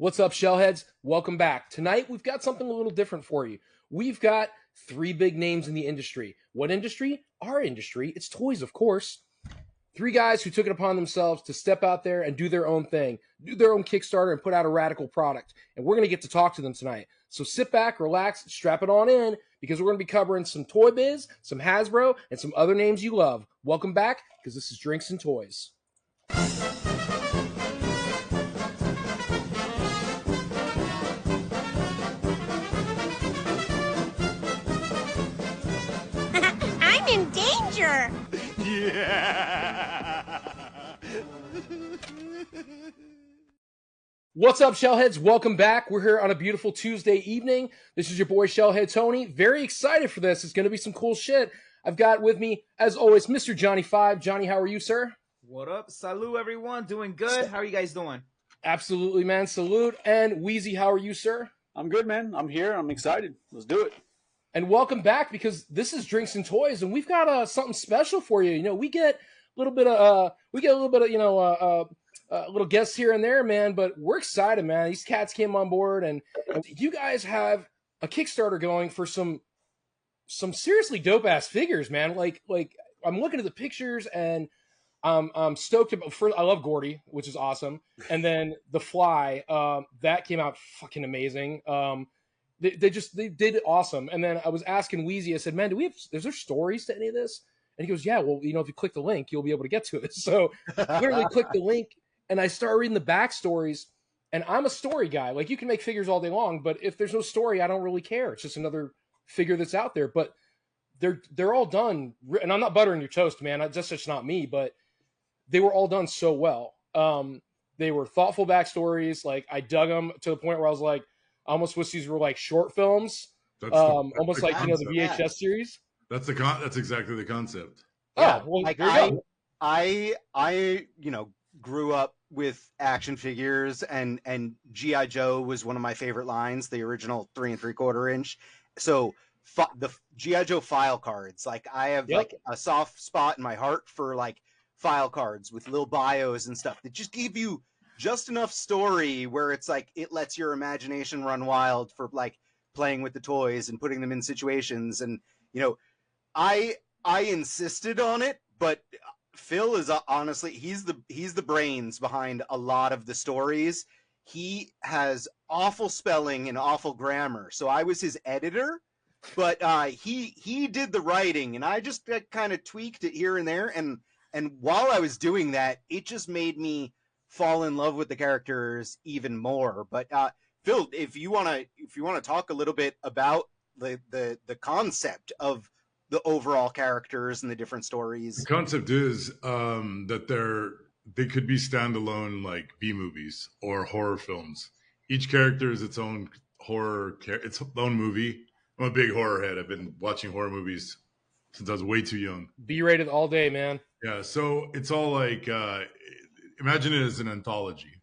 What's up, Shellheads? Welcome back. Tonight, we've got something a little different for you. We've got three big names in the industry. What industry? Our industry. It's toys, of course. Three guys who took it upon themselves to step out there and do their own thing, do their own Kickstarter, and put out a radical product. And we're going to get to talk to them tonight. So sit back, relax, strap it on in, because we're going to be covering some Toy Biz, some Hasbro, and some other names you love. Welcome back, because this is Drinks and Toys. In danger. Yeah. What's up, Shellheads? Welcome back. We're here on a beautiful Tuesday evening. This is your boy, Shellhead Tony. Very excited for this. It's going to be some cool shit. I've got with me, as always, Mr. Johnny 5. Johnny, how are you, sir? What up? Salute, everyone. Doing good. How are you guys doing? Absolutely, man. Salute. And Wheezy, how are you, sir? I'm good, man. I'm here. I'm excited. Let's do it. And welcome back, because this is Drinks and Toys, and we've got something special for you. You know, we get a little bit of little guests here and there, man. But we're excited, man. These cats came on board, and you guys have a Kickstarter going for some seriously dope ass figures, man. Like I'm looking at the pictures, and I'm stoked about. First, I love Gordy, which is awesome, and then the Fly that came out fucking amazing. They did awesome. And then I was asking Wheezy, I said, man, is there stories to any of this? And he goes, yeah, well, you know, if you click the link, you'll be able to get to it. So literally click the link, and I start reading the backstories, and I'm a story guy. Like, you can make figures all day long, but if there's no story, I don't really care. It's just another figure that's out there. But they're all done, and I'm not buttering your toast, man. That's just not me, but they were all done so well. They were thoughtful backstories. Like, I dug them to the point where I was like, I almost wish these were like short films, almost like, you know, the VHS series. That's exactly the concept. Yeah. Oh, well, like I you know, grew up with action figures, and G.I. Joe was one of my favorite lines, the original 3 3/4 inch. So the G.I. Joe file cards, like I have like a soft spot in my heart for like file cards with little bios and stuff that just give you just enough story where it's like it lets your imagination run wild for like playing with the toys and putting them in situations. And you know, I insisted on it, but Phil is honestly he's the brains behind a lot of the stories. He has awful spelling and awful grammar, so I was his editor, but he did the writing, and I just kind of tweaked it here and there. And while I was doing that, it just made me fall in love with the characters even more. But Phil, if you want to talk a little bit about the concept of the overall characters and the different stories. The concept is that they could be standalone like B movies or horror films. Each character is its own its own movie. I'm a big horror head. I've been watching horror movies since I was way too young. B-rated all day, man. Yeah, so it's all like imagine it as an anthology,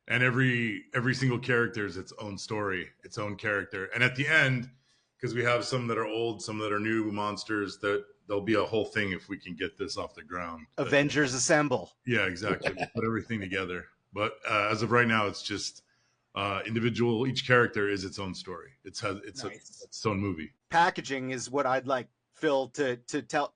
and every single character is its own story, its own character. And at the end, because we have some that are old, some that are new monsters, that there'll be a whole thing if we can get this off the ground. Avengers Assemble. Yeah, exactly. Put everything together. But as of right now, it's just individual. Each character is its own story. It's its own movie. Packaging is what I'd like Phil to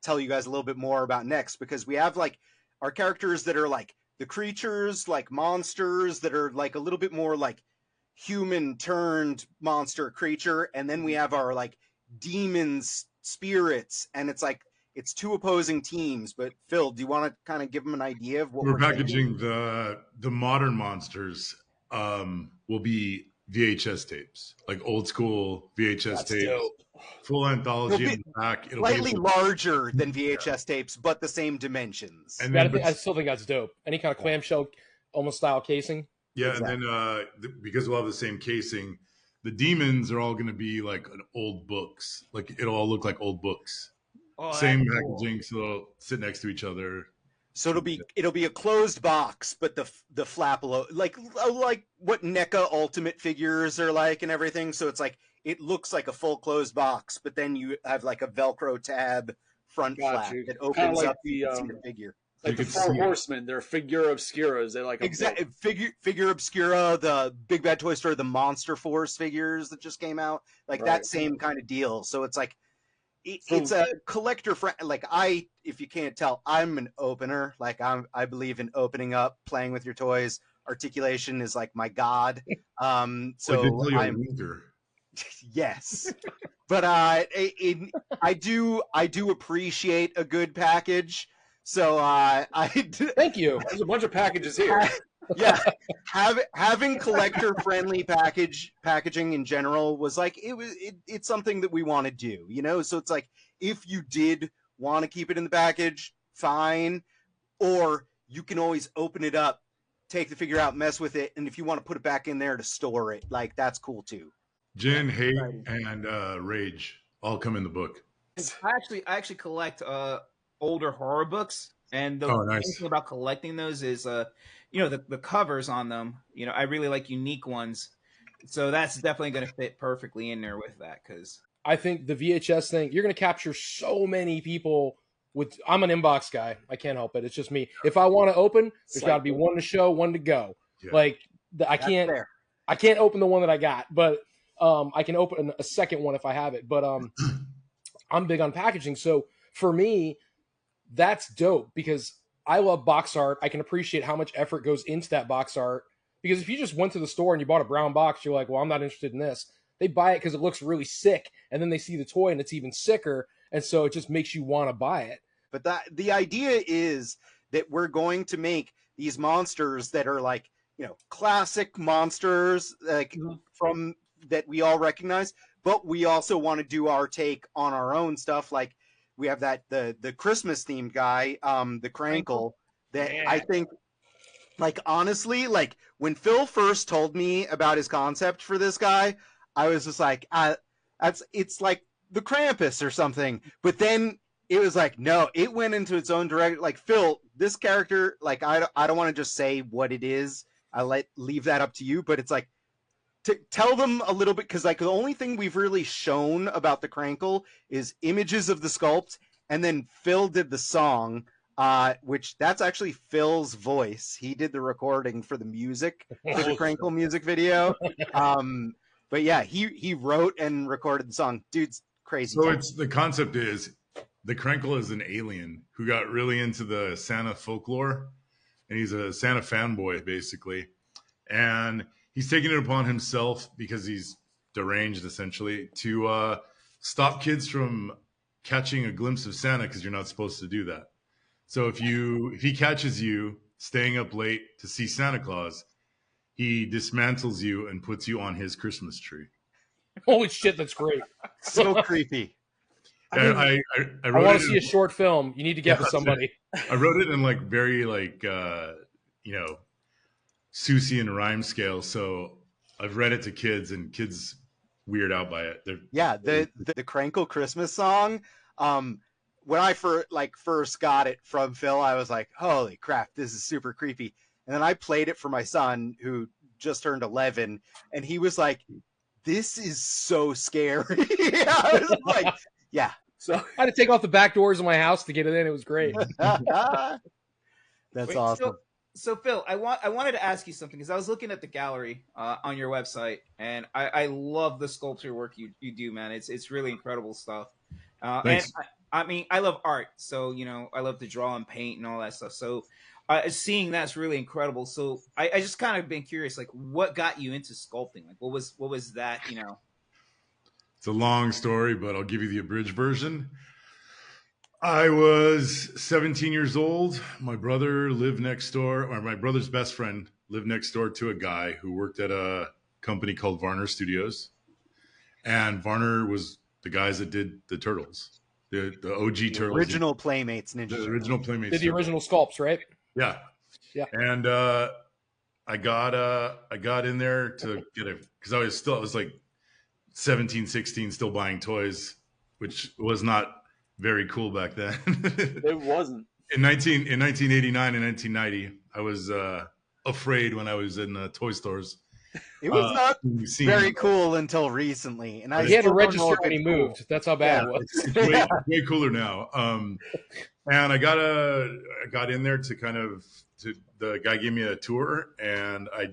tell you guys a little bit more about next, because we have like our characters that are like the creatures, like monsters that are like a little bit more like human turned monster creature, and then we have our like demons, spirits, and it's like it's two opposing teams. But Phil, do you want to kind of give them an idea of what we're packaging? The modern monsters will be VHS tapes, like old school VHS tapes. Dope. Full anthology in the back. It'll slightly larger than VHS tapes, but the same dimensions. And then, I still think that's dope. Any kind of clamshell, almost style casing. Yeah, exactly. And then because we'll have the same casing, the demons are all going to be like an old books. Like it'll all look like old books. Oh, same packaging, so they'll sit next to each other. So it'll be a closed box, but the flap below, like what NECA Ultimate figures are like and everything. So it's like it looks like a full closed box, but then you have like a Velcro tab front flap that opens up the figure. Like the could Four see it. Horsemen, they're figure obscuras. They're like a Exactly. Figure Obscura, the Big Bad Toy Store, the Monster Force figures that just came out, like Right. that same kind of deal. So it's like So- it's a collector friend. Like if you can't tell, I'm an opener. Like I believe in opening up, playing with your toys. Articulation is like my god. I So did tell you a I'm winker. yes, but I do appreciate a good package. So Thank you. There's a bunch of packages here. yeah, having collector friendly packaging in general was like it's something that we want to do, you know. So it's like if you did want to keep it in the package, fine, or you can always open it up, take the figure out, mess with it, and if you want to put it back in there to store it, like that's cool too. Gin, hate, and rage all come in the book. I actually collect older horror books, and the Nice. thing about collecting those is the covers on them. I really like unique ones, so that's definitely going to fit perfectly in there with that. Because I think the VHS thing, you're going to capture so many people with. I'm an inbox guy. I can't help it. It's just me. If I want to open, there's got to be one to show, one to go. Yeah. Like I That's can't. fair. I can't open the one that I got, but I can open a second one if I have it. But I'm big on packaging, so for me, that's dope because I love box art. I can appreciate how much effort goes into that box art. Because if you just went to the store and you bought a brown box, you're like, well, I'm not interested in this. They buy it because it looks really sick, and then they see the toy and it's even sicker, and so it just makes you want to buy it. But the idea is that we're going to make these monsters that are like, classic monsters, like from that we all recognize, but we also want to do our take on our own stuff. Like we have the Christmas themed guy, the Crankle, that I think, like, honestly, like when Phil first told me about his concept for this guy, I was just like, it's like the Krampus or something. But then it was like, no, it went into its own direction. Like, Phil, this character, like, I don't want to just say what it is. Leave that up to you. But it's like, to tell them a little bit, because like the only thing we've really shown about the Crankle is images of the sculpt, and then Phil did the song, which that's actually Phil's voice. He did the recording for the music for the Crankle music video. But yeah, he wrote and recorded the song. Dude's crazy. So the concept is the Crankle is an alien who got really into the Santa folklore, and he's a Santa fanboy basically, and he's taking it upon himself because he's deranged essentially to stop kids from catching a glimpse of Santa, because you're not supposed to do that. So if he catches you staying up late to see Santa Claus, he dismantles you and puts you on his Christmas tree. Holy shit, that's great. So creepy. I want to see a short film. You need to get with somebody. I wrote it in like very like Seussian rhyme scale, so I've read it to kids, and kids weird out by it. The Crankle Christmas song. When I first got it from Phil, I was like, holy crap, this is super creepy. And then I played it for my son, who just turned 11, and he was like, this is so scary. I was like, yeah. So I had to take off the back doors of my house to get it in. It was great. That's awesome. So Phil, I wanted to ask you something, because I was looking at the gallery on your website, and I love the sculpture work you do, man. It's really incredible stuff. And I mean, I love art, so I love to draw and paint and all that stuff. So seeing that's really incredible. So I just kind of been curious, like, what got you into sculpting? Like, what was that? It's a long story, but I'll give you the abridged version. I was 17 years old. My brother lived next door, or my brother's best friend lived next door to a guy who worked at a company called Varner Studios. And Varner was the guys that did the Turtles, the OG Turtles. Original Playmates Ninja. The original Playmates. Did the original sculpts, right? Yeah. Yeah. And I got in there to get it, because I was like 17, 16, still buying toys, which was not very cool back then. It wasn't. In 1989 and 1990, I was afraid when I was in toy stores, It was not seen- very cool until recently, and I He had to still don't know register if when he it's cool. moved. That's how bad Yeah. it was. It's way cooler now. And I got in there the guy gave me a tour, and I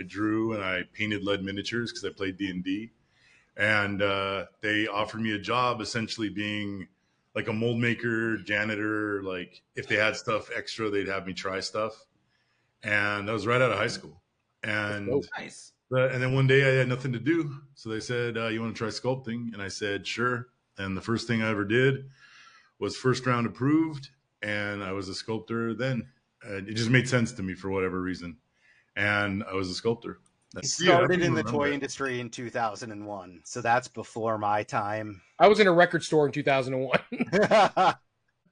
drew and I painted lead miniatures because I played D&D, and they offered me a job essentially being like a mold maker, janitor. Like if they had stuff extra, they'd have me try stuff, and that was right out of high school. And Nice. and then one day I had nothing to do, so they said, "You want to try sculpting?" And I said, "Sure." And the first thing I ever did was first round approved, and I was a sculptor then. It just made sense to me for whatever reason, and I was a sculptor. It started in the toy industry in 2001, so that's before my time. I was in a record store in 2001.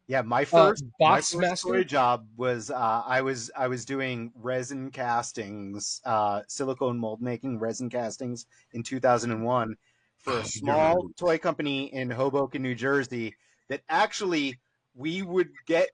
Yeah, my first Boxmaster toy job was I was doing resin castings, silicone mold making resin castings in 2001 for a small toy company in Hoboken, New Jersey. That actually we would get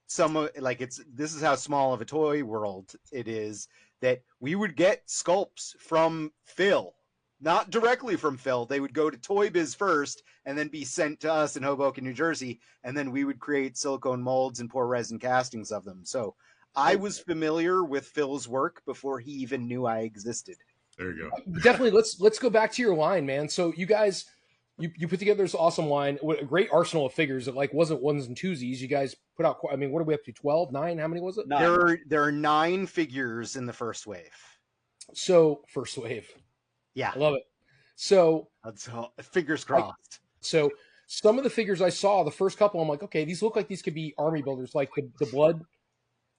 this is how small of a toy world it is, that we would get sculpts from Phil. Not directly from Phil. They would go to Toy Biz first and then be sent to us in Hoboken, New Jersey. And then we would create silicone molds and pour resin castings of them. So I was familiar with Phil's work before he even knew I existed. There you go. Definitely. Let's go back to your line, man. So you guys, you put together this awesome line, a great arsenal of figures. It like wasn't ones and twosies. You guys put out, I mean, what are we up to? 12, 9? How many was it? 9. There are 9 figures in the first wave. So first wave. Yeah. I love it. So fingers crossed. So some of the figures I saw, the first couple, I'm like, okay, these look like these could be army builders, like the blood.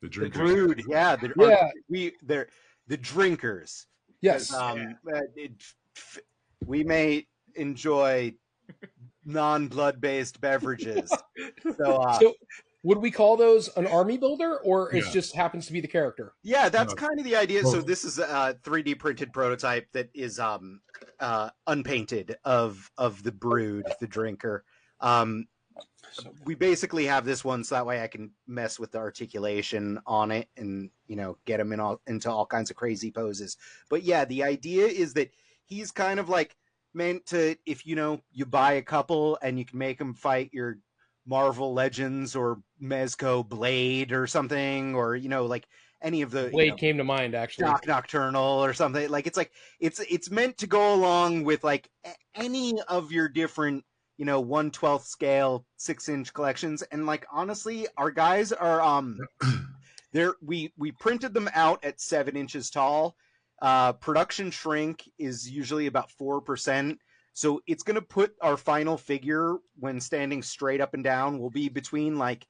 The The drinkers. brood, yeah. They're the drinkers. Yes. We may enjoy non-blood based beverages. So would we call those an army builder, or it Yeah. just happens to be the character? Yeah, that's No. kind of the idea. So Well- this is a 3D printed prototype that is unpainted of the brood, the drinker. We basically have this one so that way I can mess with the articulation on it and get him into all kinds of crazy poses. But yeah, the idea is that he's kind of like meant to, if you buy a couple and you can make them fight your Marvel Legends or Mezco Blade or something, or like any of the Blade came to mind, actually. Doc Nocturnal or something. Like it's meant to go along with like any of your different 1/12 scale 6-inch collections. And like honestly, our guys are we printed them out at 7 inches tall. Production shrink is usually about 4%. So it's going to put our final figure, when standing straight up and down, will be between like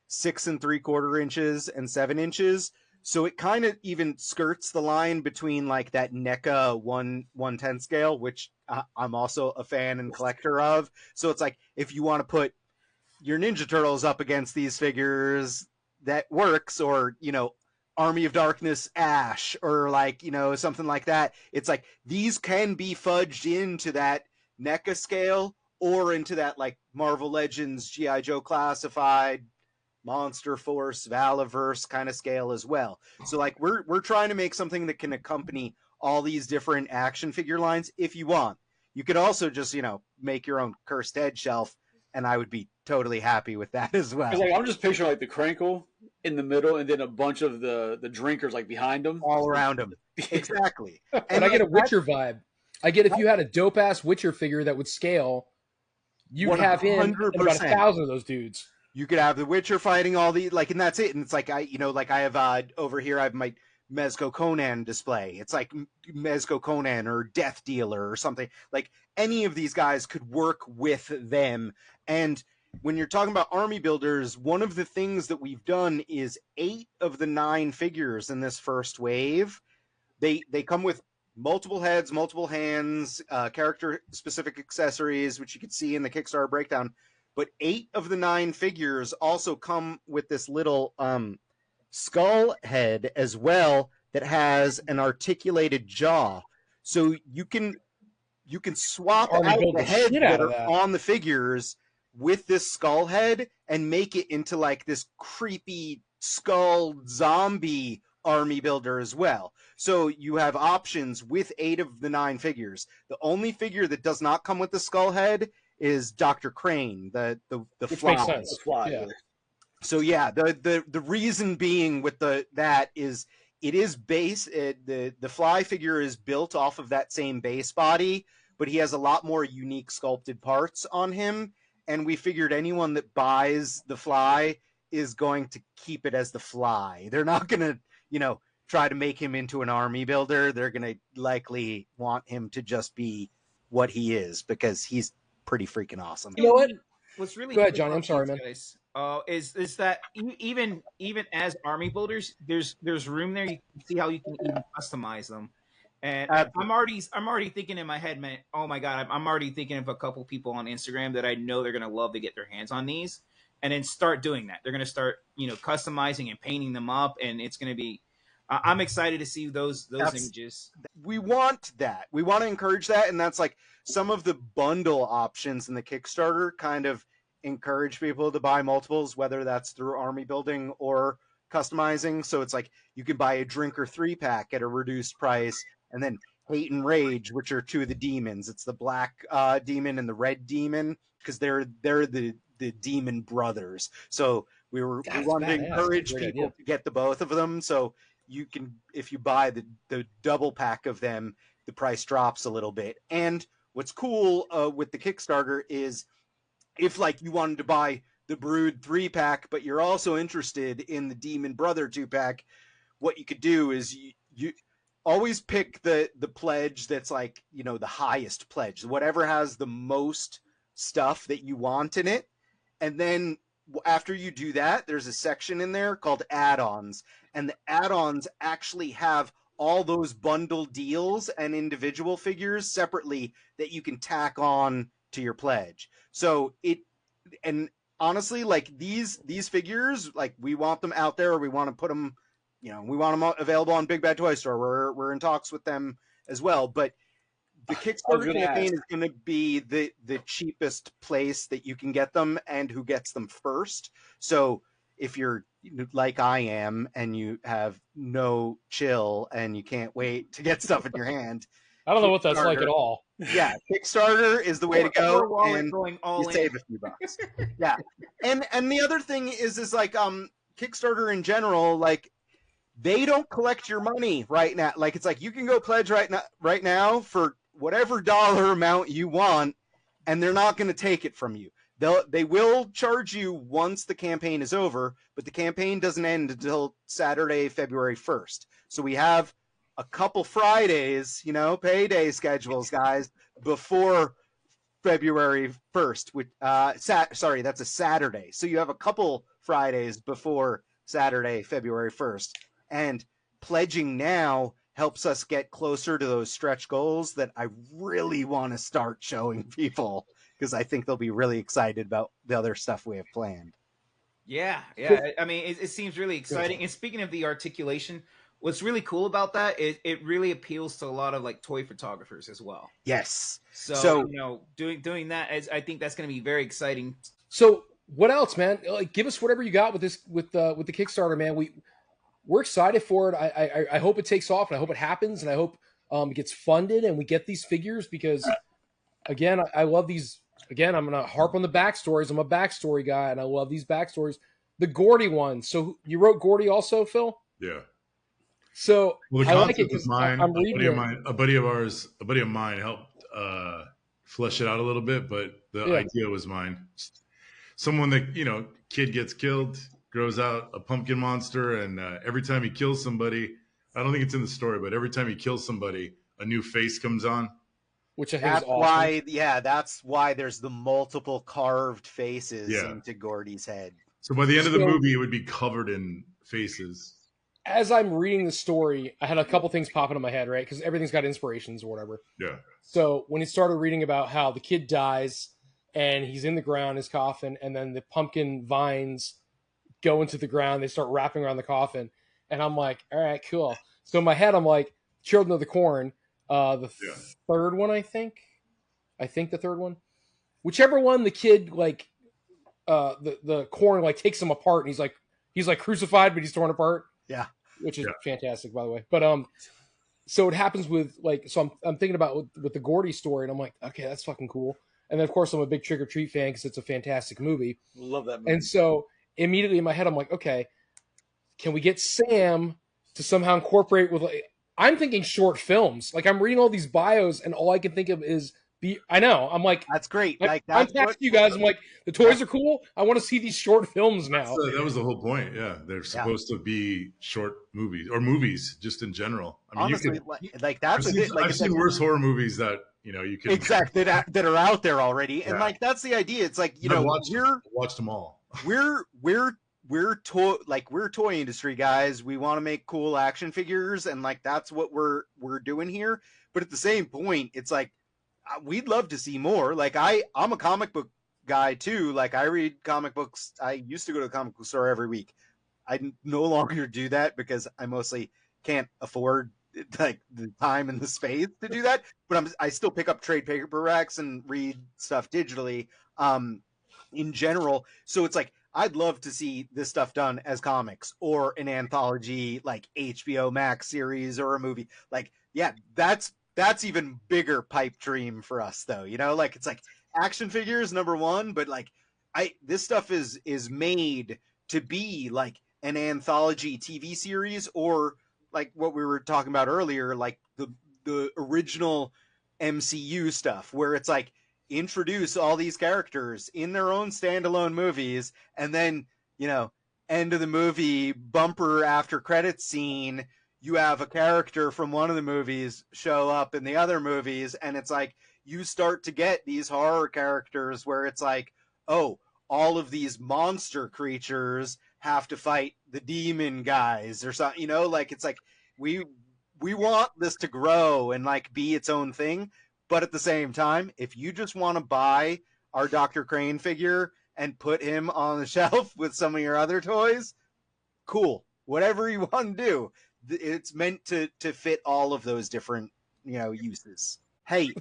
6 3/4 inches and 7 inches. So it kind of even skirts the line between like that NECA 1/10 scale, which I'm also a fan and collector of. So it's like, if you want to put your Ninja Turtles up against these figures, that works. Or, Army of Darkness Ash, or like, something like that. It's like, these can be fudged into that NECA scale or into that like Marvel Legends, G.I. Joe Classified, Monster Force, Valaverse kind of scale as well. So like we're trying to make something that can accompany all these different action figure lines if you want. You could also just, make your own Cursed Dead shelf, and I would be totally happy with that as well. 'Cause, like, I'm just picturing like the Crankle in the middle, and then a bunch of the drinkers like behind them, all around him. Exactly. And I get a Witcher vibe. I get, if you had a dope ass Witcher figure that would scale, you'd have in 100%. about 1,000 of those dudes. You could have the Witcher fighting all the and that's it. And it's like I have over here I have my Mezco Conan display. It's like Mezco Conan or Death Dealer or something. Like any of these guys could work with them. And when you're talking about army builders, one of the things that we've done is 8 of the 9 figures in this first wave, they come with multiple heads, multiple hands, character-specific accessories, which you can see in the Kickstarter breakdown. But 8 of the 9 figures also come with this little skull head as well that has an articulated jaw. So you can swap Army out build the the heads shit out that of are that. on the figures with this skull head and make it into like this creepy skull zombie army builder as well. So you have options with 8 of the 9 figures. The only figure that does not come with the skull head is Dr. Crane, the Which fly. makes sense. Fly. Yeah. So yeah, the reason being with that is it is the fly figure is built off of that same base body, but he has a lot more unique sculpted parts on him, and we figured anyone that buys the fly is going to keep it as the fly. They're not going to, try to make him into an army builder. They're going to likely want him to just be what he is, because he's pretty freaking awesome. You know what? What's really Go ahead, cool Johnny. I'm about sorry, these man. guys, is that even as army builders, there's room there. You can see how you can even customize them. And I'm already thinking in my head, man. Oh my god, I'm already thinking of a couple people on Instagram that I know they're gonna love to get their hands on these, and then start doing that. They're gonna start, customizing and painting them up, and it's gonna be. I'm excited to see those images. We want that. We want to encourage that, and that's like some of the bundle options in the Kickstarter kind of encourage people to buy multiples, whether that's through army building or customizing. So it's like you can buy a Drinker 3-pack at a reduced price, and then Hate and Rage, which are 2 of the demons. It's the black demon and the red demon, because they're the demon brothers. So we wanted to encourage people to get the both of them. So you can, if you buy the double pack of them, the price drops a little bit. And what's cool with the Kickstarter is if like you wanted to buy the Brood 3-pack, but you're also interested in the Demon Brother 2-pack, what you could do is you always pick the pledge that's like, the highest pledge, whatever has the most stuff that you want in it. And then after you do that, there's a section in there called add-ons, and the add-ons actually have all those bundle deals and individual figures separately that you can tack on to your pledge. So and honestly, like these figures, like we want them out there, or we want to put them, we want them available on Big Bad Toy Store. We're in talks with them as well, but the Kickstarter campaign is going to be the cheapest place that you can get them, and who gets them first. So if you're like I am and you have no chill and you can't wait to get stuff in your hand, I don't know what that's like at all. Yeah, Kickstarter is the way to go, and going all you save a few bucks. Yeah, and the other thing is like Kickstarter in general, like they don't collect your money right now. Like it's like you can go pledge right now for whatever dollar amount you want, and they're not going to take it from you. They will charge you once the campaign is over, but the campaign doesn't end until Saturday, February 1st. So we have a couple Fridays, payday schedules, guys, before February 1st. Which, sorry, that's a Saturday. So you have a couple Fridays before Saturday, February 1st. And pledging now helps us get closer to those stretch goals that I really want to start showing people, because I think they'll be really excited about the other stuff we have planned. Yeah. I mean, it seems really exciting. And speaking of the articulation, what's really cool about that is it really appeals to a lot of like toy photographers as well. Yes. So doing that, I think that's going to be very exciting. So what else, man? Like, give us whatever you got with this, with the Kickstarter, man. We're excited for it. I hope it takes off, and I hope it happens, and I hope it gets funded and we get these figures, because again, I love these. Again, I'm going to harp on the backstories. I'm a backstory guy, and I love these backstories. The Gordy one. So you wrote Gordy also, Phil? Yeah. So well, the I concept like it was mine. I'm reading a buddy of mine helped flesh it out a little bit, but the idea was mine. Someone that, kid gets killed, grows out a pumpkin monster, and every time he kills somebody, I don't think it's in the story, but every time he kills somebody, a new face comes on. Which I think is awesome. That's why there's the multiple carved faces into Gordy's head. So by the end of the movie, it would be covered in faces. As I'm reading the story, I had a couple things pop into my head, right? Because everything's got inspirations or whatever. Yeah. So when he started reading about how the kid dies and he's in the ground, his coffin, and then the pumpkin vines go into the ground, they start wrapping around the coffin. And I'm like, all right, cool. So in my head, I'm like, Children of the Corn, third one, I think the third one, whichever one, the kid, like, the corn, like, takes him apart, and he's like crucified, but he's torn apart. Yeah. which is Yeah. fantastic, by the way. But so it happens with like, so I'm thinking about with the Gordy story, and I'm like, okay, that's fucking cool. And then of course I'm a big Trick or Treat fan because it's a fantastic movie. Love that movie. And so immediately in my head, I'm like, okay, can we get Sam to somehow incorporate with like, I'm thinking short films. Like I'm reading all these bios, and all I can think of is I know. I'm like, That's great. I'm That's texting you guys. I'm like, the toys are cool. I want to see these short films now. That was the whole point. Yeah, they're supposed to be short movies or movies just in general. I mean, honestly, like that's I've seen worse horror movies that you can exactly that are out there already, and Yeah. like that's the idea. It's like watched them all. we're toy industry guys. We want to make cool action figures, and like that's what we're doing here. But at the same point, it's like we'd love to see more. Like I'm a comic book guy too. Like I read comic books. I used to go to the comic book store every week. I no longer do that because I mostly can't afford like the time and the space to do that. But I still pick up trade paperbacks and read stuff digitally in general. So it's like I'd love to see this stuff done as comics or an anthology like HBO Max series or a movie. Like, yeah, that's even bigger pipe dream for us though. Like it's like action figures number one, but like this stuff is made to be like an anthology TV series or like what we were talking about earlier, like the original MCU stuff where it's like introduce all these characters in their own standalone movies, and then end of the movie bumper after credits scene, you have a character from one of the movies show up in the other movies, and it's like you start to get these horror characters where it's like, oh, all of these monster creatures have to fight the demon guys or something, like it's like we want this to grow and like be its own thing. But at the same time, if you just want to buy our Dr. Crane figure and put him on the shelf with some of your other toys, cool. Whatever you want to do. It's meant to fit all of those different, uses. Hey,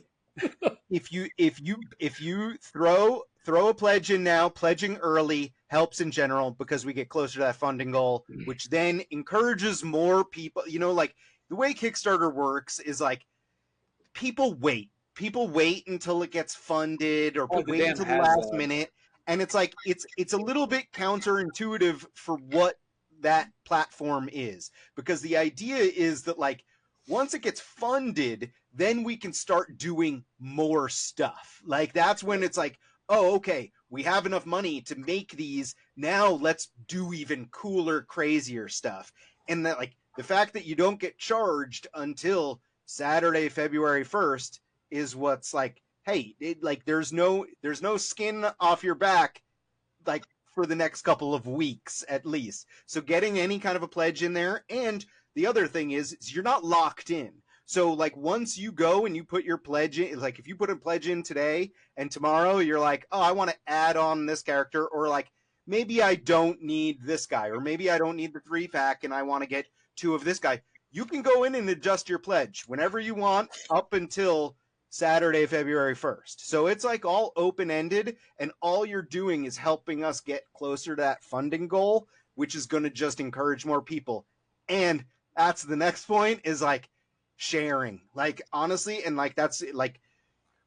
if you throw a pledge in now, pledging early helps in general because we get closer to that funding goal, which then encourages more people. Like the way Kickstarter works is like people wait until it gets funded or wait until the last minute, and it's like it's a little bit counterintuitive for what that platform is, because the idea is that like once it gets funded, then we can start doing more stuff. Like that's when it's like, oh, okay, we have enough money to make these. Now let's do even cooler, crazier stuff. And that like the fact that you don't get charged until Saturday, February 1st is what's like, hey, there's no skin off your back, like for the next couple of weeks at least. So getting any kind of a pledge in there. And the other thing is you're not locked in. So like once you go and you put your pledge in, like if you put a pledge in today and tomorrow you're like, oh, I want to add on this character, or like maybe I don't need this guy, or maybe I don't need the 3-pack and I want to get 2 of this guy. You can go in and adjust your pledge whenever you want up until Saturday, February 1st. So it's like all open-ended, and all you're doing is helping us get closer to that funding goal, which is going to just encourage more people. And that's the next point, is like sharing. Like honestly, and like that's like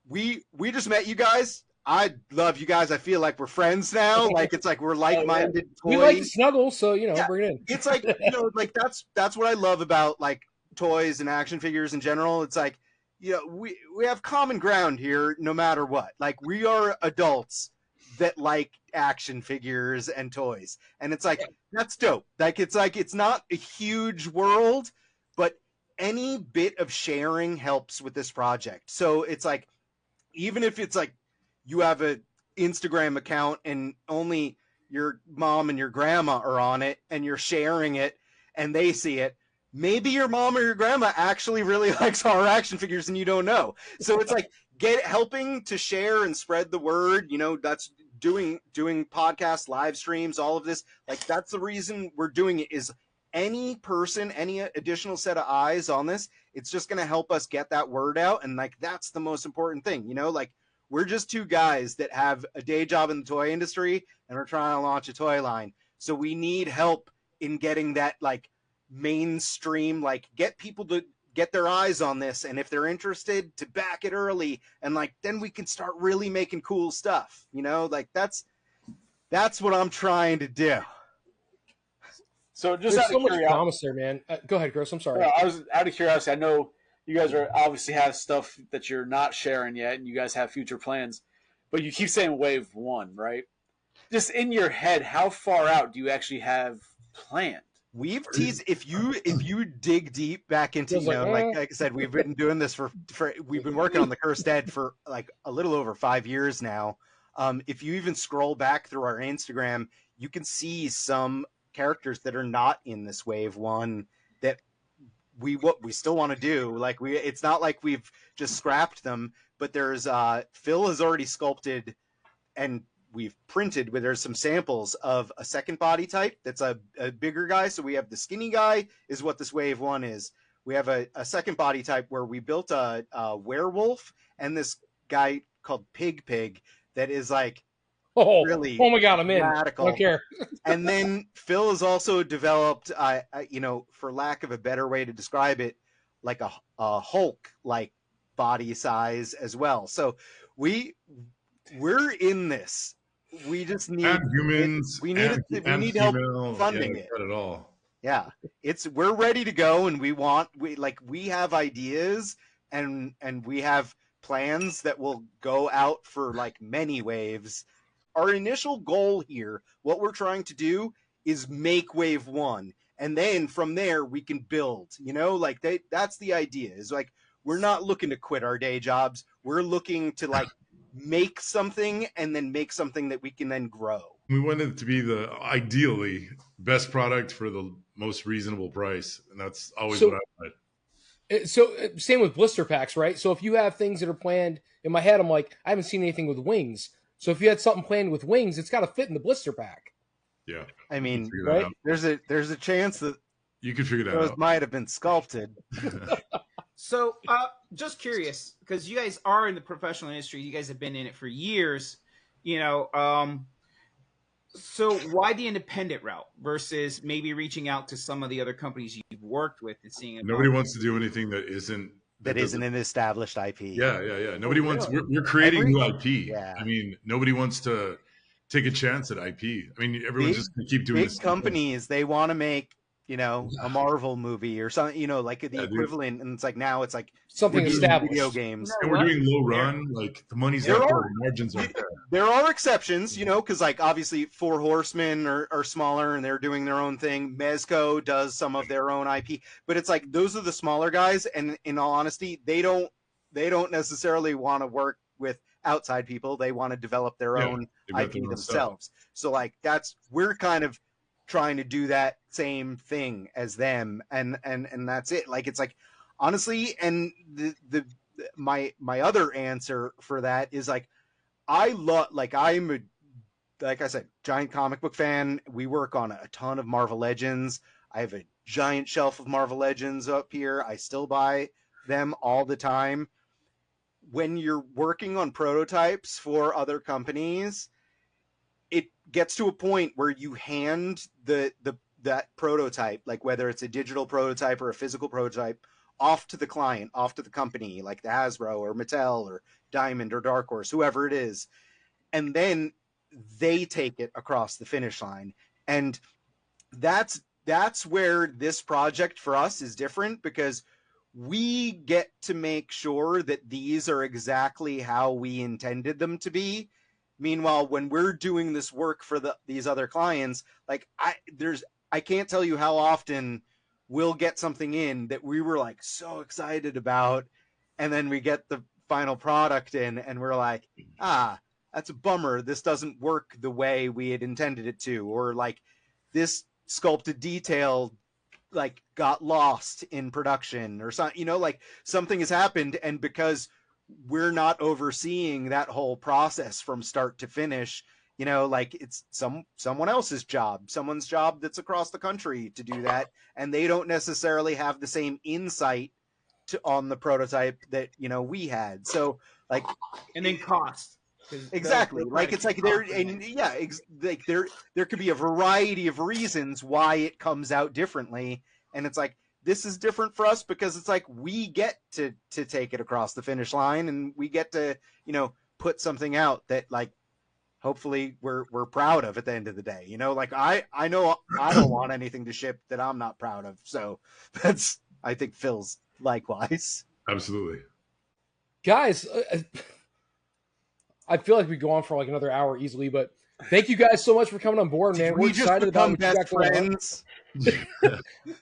we just met you guys. I love you guys. I feel like we're friends now. Like it's like we're like-minded. We like to snuggle, so bring it in. It's like like that's what I love about like toys and action figures in general. It's like we have common ground here no matter what. Like we are adults that like action figures and toys, and it's like that's dope. Like it's not a huge world, but any bit of sharing helps with this project. So it's like even if it's like you have an Instagram account and only your mom and your grandma are on it, and you're sharing it and they see it, maybe your mom or your grandma actually really likes horror action figures and you don't know. So it's like helping to share and spread the word. That's doing podcasts, live streams, all of this. Like that's the reason we're doing it, is any person, any additional set of eyes on this, it's just going to help us get that word out. And like that's the most important thing. Like we're just 2 guys that have a day job in the toy industry and are trying to launch a toy line. So we need help in getting that like mainstream, like get people to get their eyes on this, and if they're interested, to back it early, and like then we can start really making cool stuff, you know, like that's what I'm trying to do. So just There's out so of much curiosity, promise there, man. Go ahead, Gross. I'm sorry. I was out of curiosity. I know you guys are obviously have stuff that you're not sharing yet, and you guys have future plans, but you keep saying wave one, right? Just in your head, how far out do you actually have planned? We've teased, if you dig deep back into, Feels you know, like, like I said, we've been doing this for we've been working on the Cursed Dead for like a little over 5 years now. If you even scroll back through our Instagram, you can see some characters that are not in this wave one that we still want to do. Like it's not like we've just scrapped them, but there's Phil has already sculpted and we've printed where there's some samples of a second body type that's a bigger guy. So we have the skinny guy is what this wave one is. We have a second body type where we built a werewolf and this guy called Pig that is like really oh my God, I'm in. radical. I don't care. And then Phil has also developed, you know, for lack of a better way to describe it, like a Hulk like body size as well. So we're in this. We just need and humans. We need help funding it. Got it all. Yeah, we're ready to go, and we have ideas, and we have plans that will go out for like many waves. Our initial goal here, what we're trying to do, is make wave one, and then from there we can build. You know, like that's the idea. Is like we're not looking to quit our day jobs. We're looking to like make something and then make something that we can then grow. We want it to be the ideally best product for the most reasonable price, and that's always what I want. So same with blister packs, right? So if you have things that are planned, in my head I'm like, I haven't seen anything with wings. So if you had something planned with wings, it's got to fit in the blister pack. Yeah, I mean, right? There's a chance that you could figure that those out. might have been sculpted. So, just curious, because you guys are in the professional industry, you guys have been in it for years, you know. So why the independent route versus maybe reaching out to some of the other companies you've worked with and seeing? Nobody wants to do anything that isn't an established IP. Yeah. Nobody wants. We're creating new IP. Yeah. I mean, nobody wants to take a chance at IP. I mean, everyone's just going to keep doing big this. Companies, they want to make, you know, a Marvel movie or something, you know, like the equivalent. And it's like now it's like something established. Video games. And we're doing low run. Like the money's there, the margins aren't there. There are exceptions, you know, because like obviously Four Horsemen are smaller and they're doing their own thing. Mezco does some of their own IP, but it's like those are the smaller guys. And in all honesty, they don't necessarily want to work with outside people. They want to develop their own IP themselves. So like we're kind of trying to do that same thing as them, and that's it. Like it's like honestly, and my other answer for that is like I'm like I said, giant comic book fan. We work on a ton of Marvel Legends. I have a giant shelf of Marvel Legends up here. I still buy them all the time. When you're working on prototypes for other companies, it gets to a point where you hand that prototype, like whether it's a digital prototype or a physical prototype, off to the client, off to the company, like the Hasbro or Mattel or Diamond or Dark Horse, whoever it is, and then they take it across the finish line. And that's where this project for us is different, because we get to make sure that these are exactly how we intended them to be. Meanwhile, when we're doing this work for these other clients, like I can't tell you how often we'll get something in that we were like so excited about, and then we get the final product in and we're like, that's a bummer. This doesn't work the way we had intended it to, or like this sculpted detail like got lost in production or something, you know, like something has happened, and because we're not overseeing that whole process from start to finish, you know, like it's someone else's job, someone's job that's across the country to do that, and they don't necessarily have the same insight on the prototype that, you know, we had. So like, and then cost. Exactly. Like it's like there could be a variety of reasons why it comes out differently, And it's like, this is different for us because it's like we get to take it across the finish line, and we get to, you know, put something out that like hopefully we're proud of at the end of the day. You know, like I know I don't want anything to ship that I'm not proud of. So that's, I think Phil's likewise. Absolutely. Guys, I feel like we go on for like another hour easily, but thank you guys so much for coming on board, man. We're excited about what you got going on.